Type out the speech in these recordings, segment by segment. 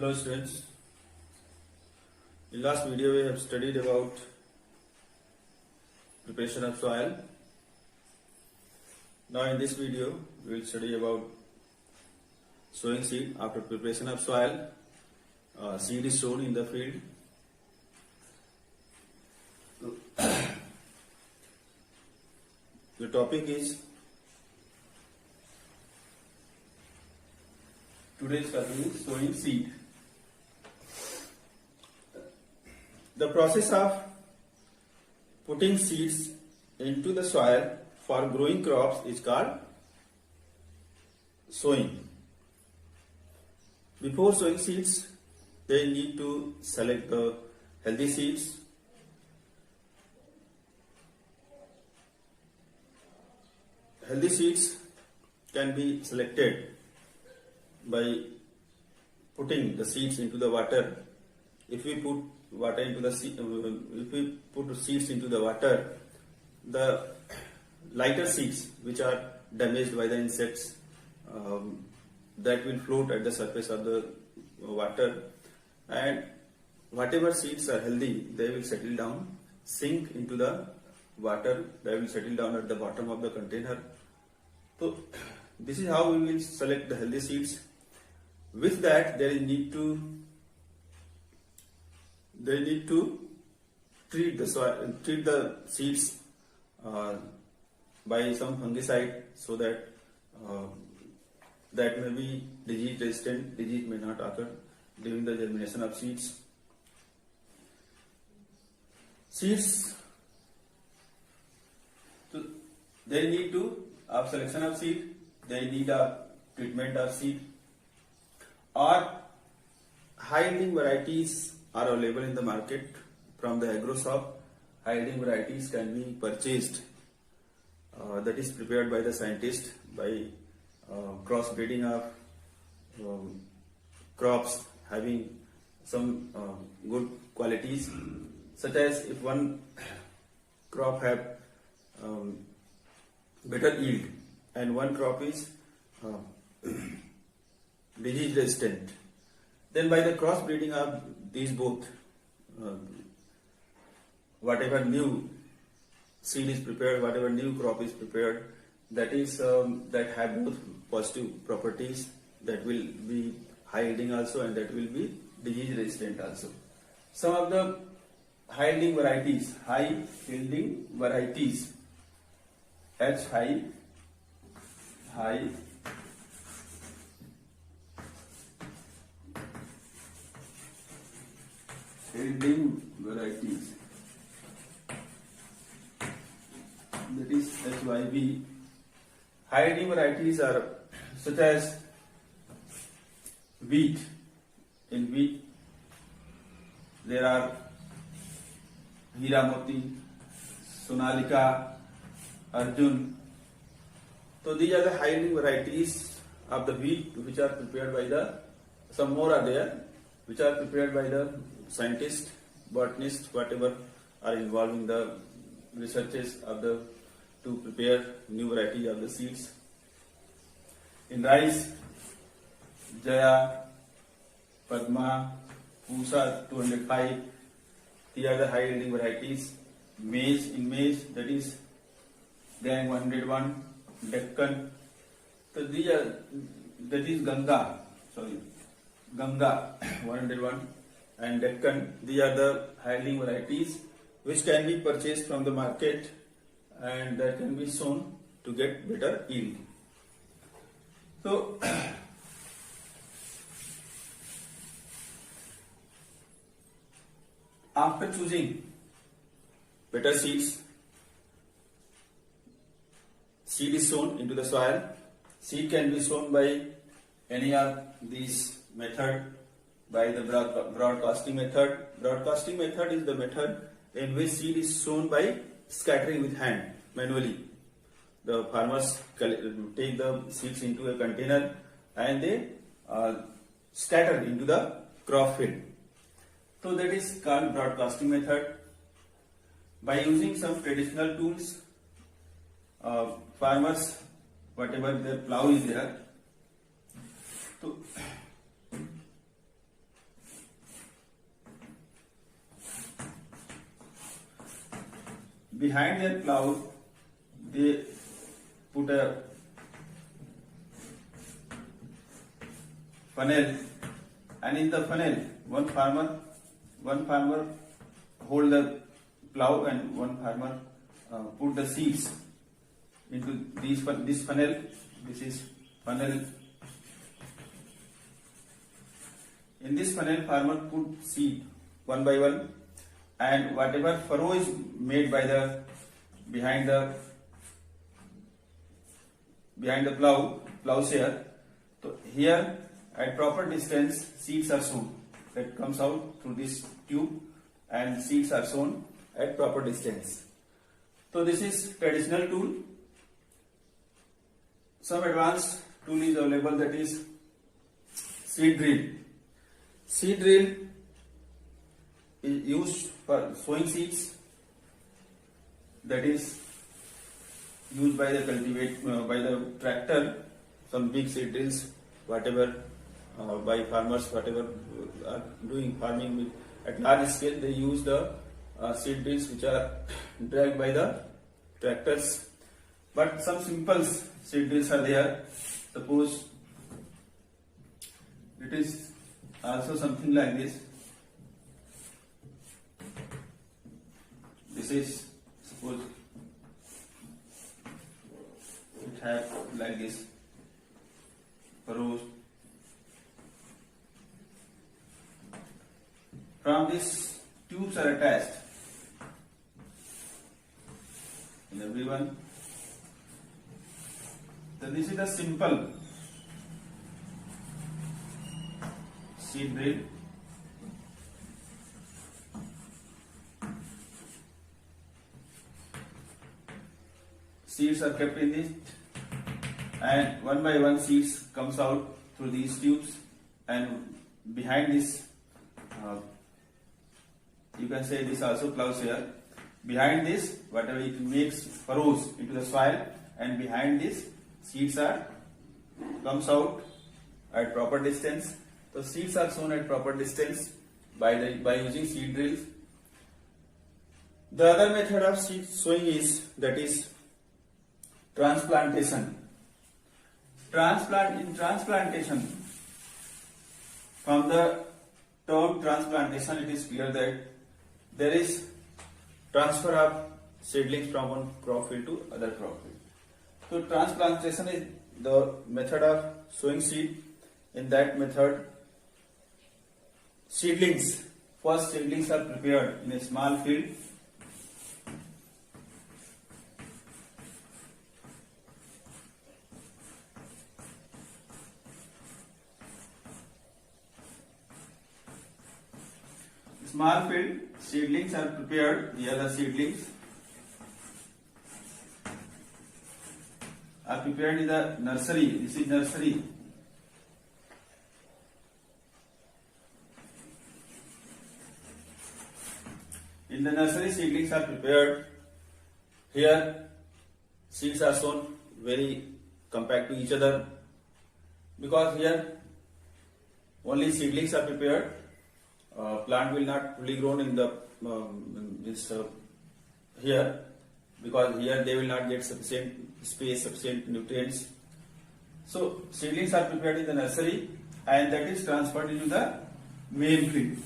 Hello students, in last video we have studied about preparation of soil. Now in this video we will study about sowing seed. After preparation of soil, seed is sown in the field. The topic is today's topic is sowing seed. The process of putting seeds into the soil for growing crops is called sowing. Before sowing seeds, they need to select the healthy seeds. Healthy seeds can be selected by putting the seeds into the water. If we put seeds into the water, the lighter seeds which are damaged by the insects that will float at the surface of the water, and whatever seeds are healthy, they will settle down, sink into the water, they will settle down at the bottom of the container. So this is how we will select the healthy seeds. With that, they need to treat the seeds by some fungicide, so that that may be disease resistant. Disease may not occur during the germination of seeds. Seeds, so they need to selection of seed, they need a treatment of seed, or high-yielding varieties are available in the market from the agro shop. High-yielding varieties can be purchased, that is prepared by the scientist by cross-breeding of crops having some good qualities, such as if one crop have better yield and one crop is disease resistant, then by the cross breeding of these both, whatever new seed is prepared, whatever new crop is prepared, that is that have both positive properties, that will be high yielding also and that will be disease resistant also. Some of the high yielding varieties, high yielding varieties, that is HYV. High yielding varieties are such as wheat. In wheat there are Hiramoti, Sonalika, Arjun. So these are the high yielding varieties of the wheat which are prepared by some more are there, which are prepared by the scientists, botanists, whatever are involved in the researches to prepare new variety of the seeds. In rice, Jaya, Padma, Pusa 205, these are the high yielding varieties. Maize, in maize, that is Gang 101, Deccan. So these are, that is Ganga 101 and Deccan. These are the high yielding varieties which can be purchased from the market and that can be sown to get better yield. So after choosing better seeds, seed is sown into the soil. Seed can be sown by any of these method, by the broadcasting method. Broadcasting method is the method in which seed is sown by scattering with hand manually. The farmers take the seeds into a container and they scatter into the crop field. So that is called broadcasting method. By using some traditional tools, farmers, whatever their plow is there, so behind their plow they put a funnel, and in the funnel one farmer hold the plow and one farmer put the seeds into this funnel. This is funnel. In this funnel, farmer put seed one by one, and whatever furrow is made by the behind the plowshare. So here at proper distance, seeds are sown. That comes out through this tube, and seeds are sown at proper distance. So this is traditional tool. Some advanced tool is available, that is seed drill. Seed drill is used for sowing seeds. That is used by the tractor. Some big seed drills, whatever by farmers, whatever are doing farming with, at large scale, they use the seed drills which are dragged by the tractors. But some simple seed drills are there. Suppose it is also something like this. This is, suppose it has like this furrows. From this, tubes are attached in everyone. So this is a simple seed drill. Seeds are kept in it, and one by one seeds comes out through these tubes, and behind this you can say this also plowshare. Behind this, whatever it makes furrows into the soil, and behind this seeds are comes out at proper distance. So seeds are sown at proper distance by using seed drills. The other method of seed sowing is, that is transplantation. In transplantation, from the term transplantation, it is clear that there is transfer of seedlings from one crop field to other crop field. So transplantation is the method of sowing seed. In that method, first seedlings are prepared in a small field. Small field, seedlings are prepared. The other seedlings are prepared in the nursery. This is nursery. In the nursery, seedlings are prepared. Here, seeds are sown very compact to each other, because here only seedlings are prepared. Plant will not fully grown in the here, because here they will not get sufficient space, sufficient nutrients. So seedlings are prepared in the nursery, and that is transferred into the main field.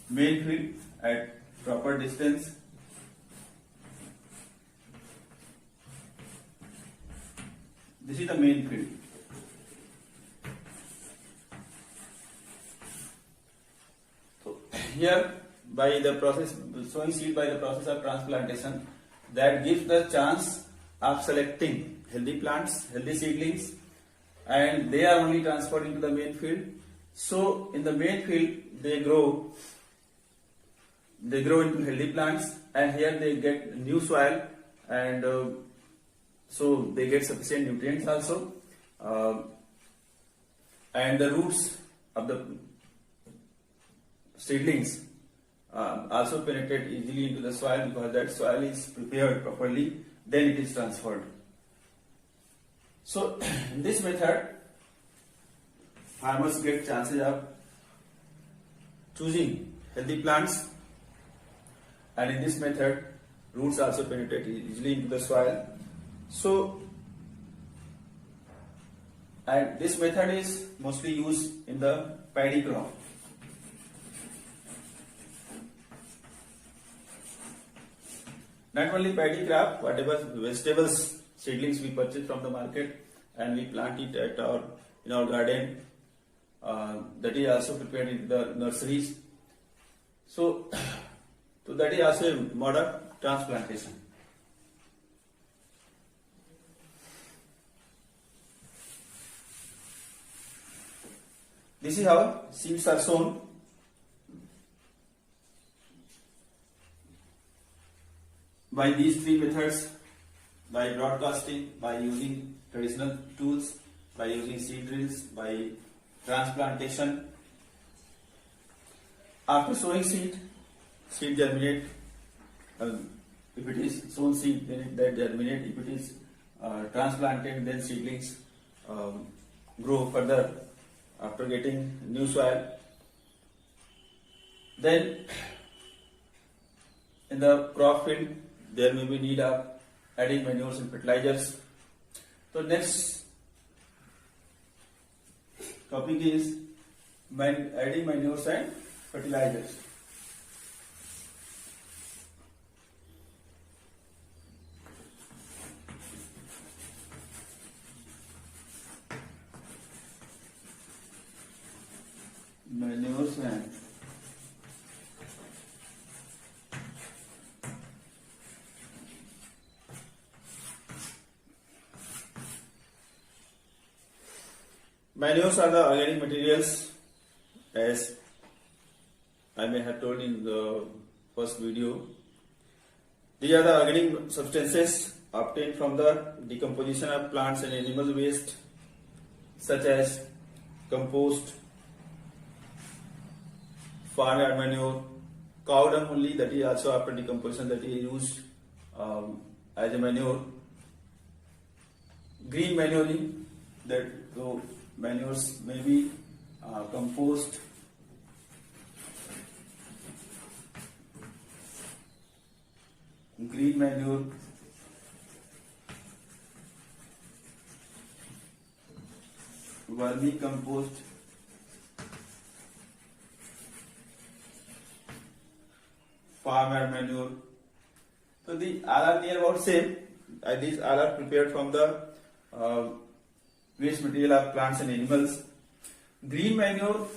Main field at proper distance. This is the main field. So here, by the process, sowing seed by the process of transplantation, that gives the chance of selecting healthy plants, healthy seedlings, and they are only transferred into the main field. So in the main field, they grow into healthy plants, and here they get new soil, and so they get sufficient nutrients also, and the roots of the seedlings also penetrate easily into the soil, because that soil is prepared properly, then it is transferred. So in this method, farmers get chances of choosing healthy plants, and in this method roots also penetrate easily into the soil. So, and this method is mostly used in the paddy crop. Not only paddy crop, whatever vegetables seedlings we purchase from the market and we plant it at in our garden, that is also prepared in the nurseries. So that is also a mode of transplantation. This is how seeds are sown. By these three methods, by broadcasting, by using traditional tools, by using seed drills, by transplantation. After sowing seed germinate. If it is sown seed, then that germinate. If it is transplanted, then seedlings grow further after getting new soil. Then in the crop field, there may be need of adding manures and fertilizers. So next topic is adding manures and fertilizers. Manures and manures are the organic materials, as I may have told in the first video. These are the organic substances obtained from the decomposition of plants and animal waste, such as compost, farmyard manure, cow dung only, that is also after decomposition, that is used as a manure. Green manuring, that so manures may be compost, green manure, vermi compost, farmyard manure. So the all are near about same. These all are prepared from the waste material of plants and animals. Green manure,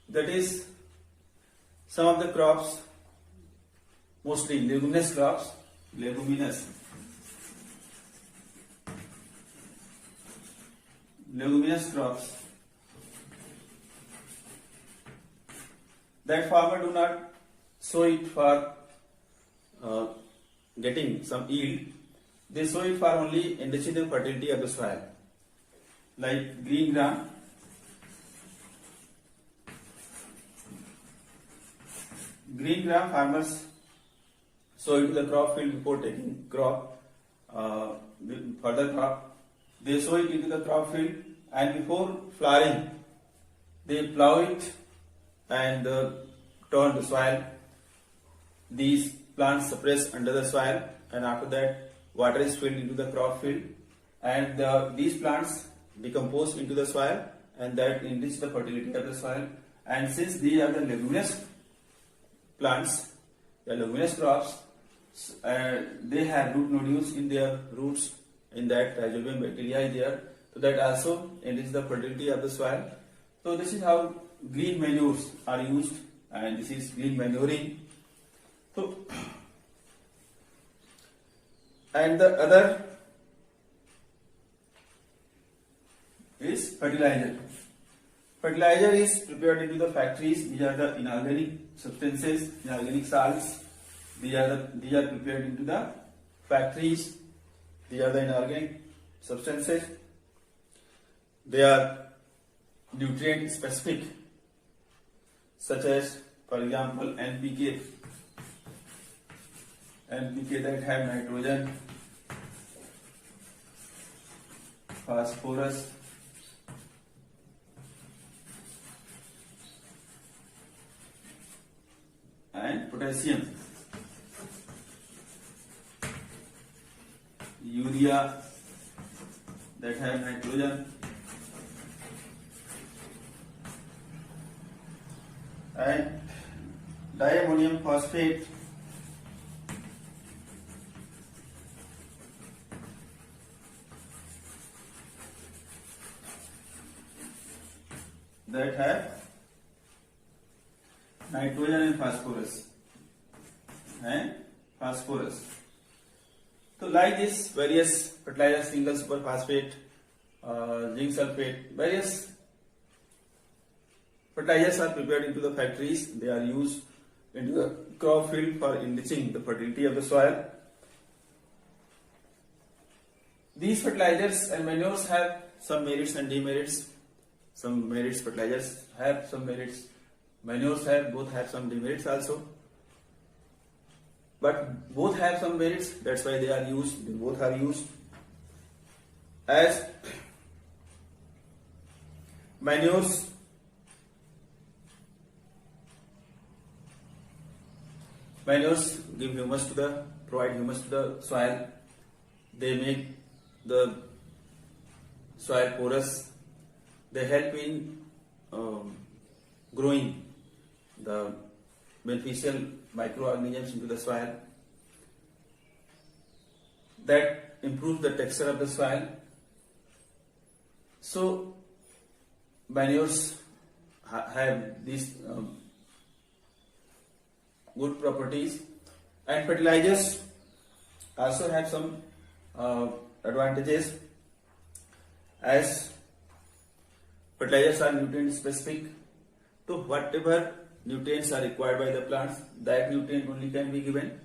that is some of the crops, mostly leguminous crops, leguminous crops, that farmer do not sow it for getting some yield. They sow it for only enriching the fertility of the soil, like green gram. Green gram farmers sow into the crop field before taking crop, further crop. They sow it into the crop field, and before flowering, they plow it and turn the soil. These plants suppress under the soil, and after that water is filled into the crop field, and these plants decompose into the soil, and that enrich the fertility of the soil. And since these are the leguminous plants, the leguminous crops, they have root nodules in their roots, in that rhizobium bacteria is there, so that also enrich the fertility of the soil. So this is how green manures are used, and this is green manuring. So, and the other is fertilizer. Fertilizer is prepared into the factories. These are the inorganic substances, inorganic salts. These are prepared into the factories. These are the inorganic substances. They are nutrient specific, such as, for example, NPK that have nitrogen, phosphorus, and potassium. Urea that have nitrogen, and diammonium phosphate that have nitrogen and phosphorus. So like this, various fertilizers, single superphosphate, zinc sulfate, various fertilizers are prepared into the factories. They are used into the crop field for enriching the fertility of the soil. These fertilizers and manures have some merits and demerits. Some merits fertilizers have, some merits manures have, both have some demerits also. But both have some merits, that's why they are used, they both are used. As manures give humus to the, provide humus to the soil. They make the soil porous. They help in growing the beneficial microorganisms into the soil. That improves the texture of the soil. So manures have these good properties, and fertilizers also have some advantages, as fertilizers are nutrient specific. So whatever nutrients are required by the plants, that nutrient only can be given.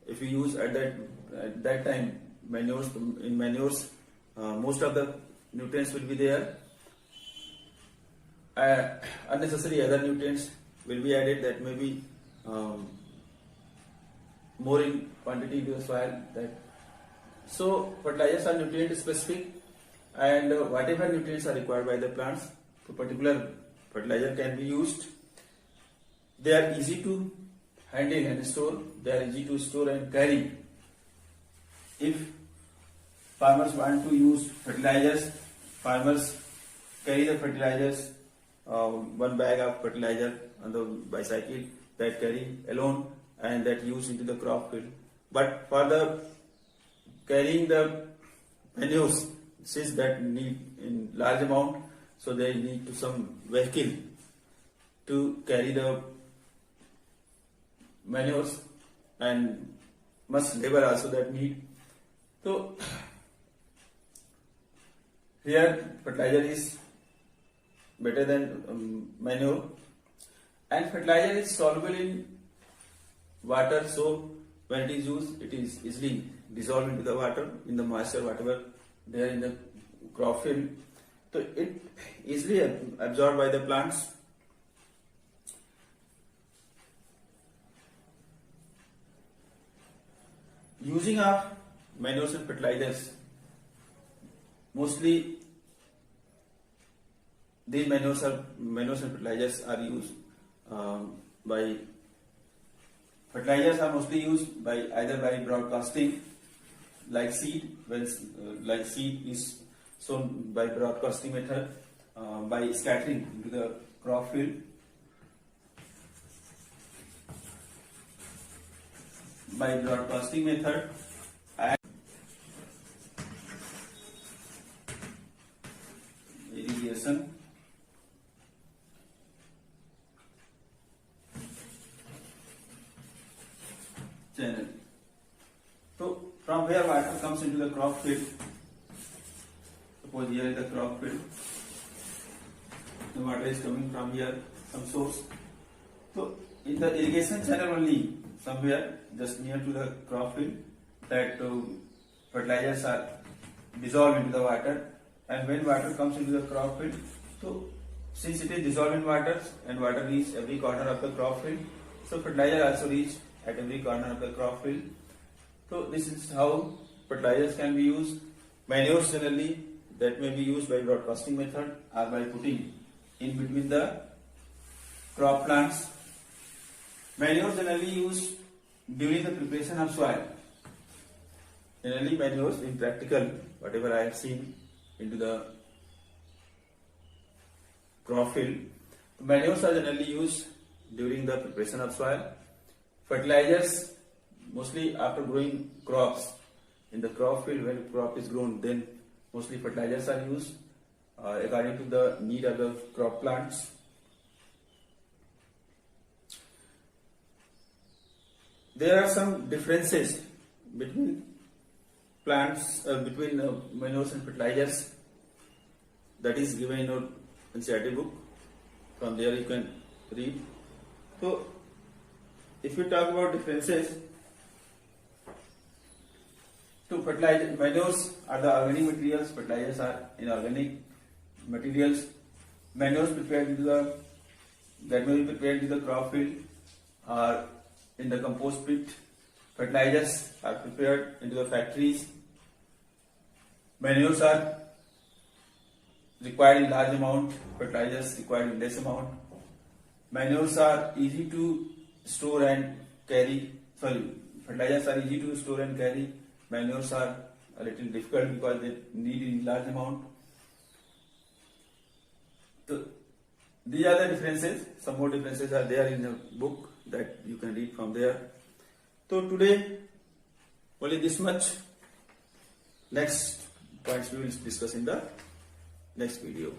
If you use at that time manures, in manures most of the nutrients will be there. Unnecessary other nutrients will be added that may be more in quantity to the soil. So fertilizers are nutrient specific, and whatever nutrients are required by the plants, a particular fertilizer can be used. They are easy to handle and store. They are easy to store and carry. If farmers want to use fertilizers, farmers carry the fertilizers, one bag of fertilizer on the bicycle, that carry alone, and that use into the crop field. But for the carrying the manures, since that need in large amount, so they need to some vehicle to carry the manures, and much labor also that need. So here fertilizer is better than manure, and fertilizer is soluble in water, so when it is used, it is easily dissolved into the water, in the moisture whatever there in the crop field. So it easily absorbed by the plants. Using of manures and fertilizers, mostly these manures and fertilizers are used by fertilizers are mostly used by either by broadcasting, like seed, when like seed is sown by broadcasting method, by scattering into the crop field. By broadcasting method, and irrigation, channel. So from where water comes into the crop field, suppose here is the crop field, the water is coming from here, some source. So in the irrigation channel only, somewhere just near to the crop field, that fertilizers are dissolved into the water, and when water comes into the crop field, so since it is dissolved in water and water reaches every corner of the crop field, so fertilizer also reach at every corner of the crop field. So this is how fertilizers can be used. Manures generally, that may be used by broadcasting method or by putting in between the crop plants. Manures generally used during the preparation of soil. Generally manures in practical, whatever I have seen into the crop field, manures are generally used during the preparation of soil. Fertilizers mostly after growing crops. In the crop field, when crop is grown, then mostly fertilizers are used according to the need of the crop plants. There are some differences between plants, between manures and fertilizers, that is given in your NCERT book. From there you can read. So, if you talk about differences, to fertilizer, manures are the organic materials, fertilizers are inorganic materials. Manures prepared into the that may be prepared into the crop field or in the compost pit. Fertilizers are prepared into the factories. Manures are required in large amount, fertilizers required in less amount. Manures are easy to store and carry. Fertilizers are easy to store and carry. Manures are a little difficult because they need in large amount. So these are the differences. Some more differences are there in the book that you can read from there. So today only this much. Next points we will discuss in the next video.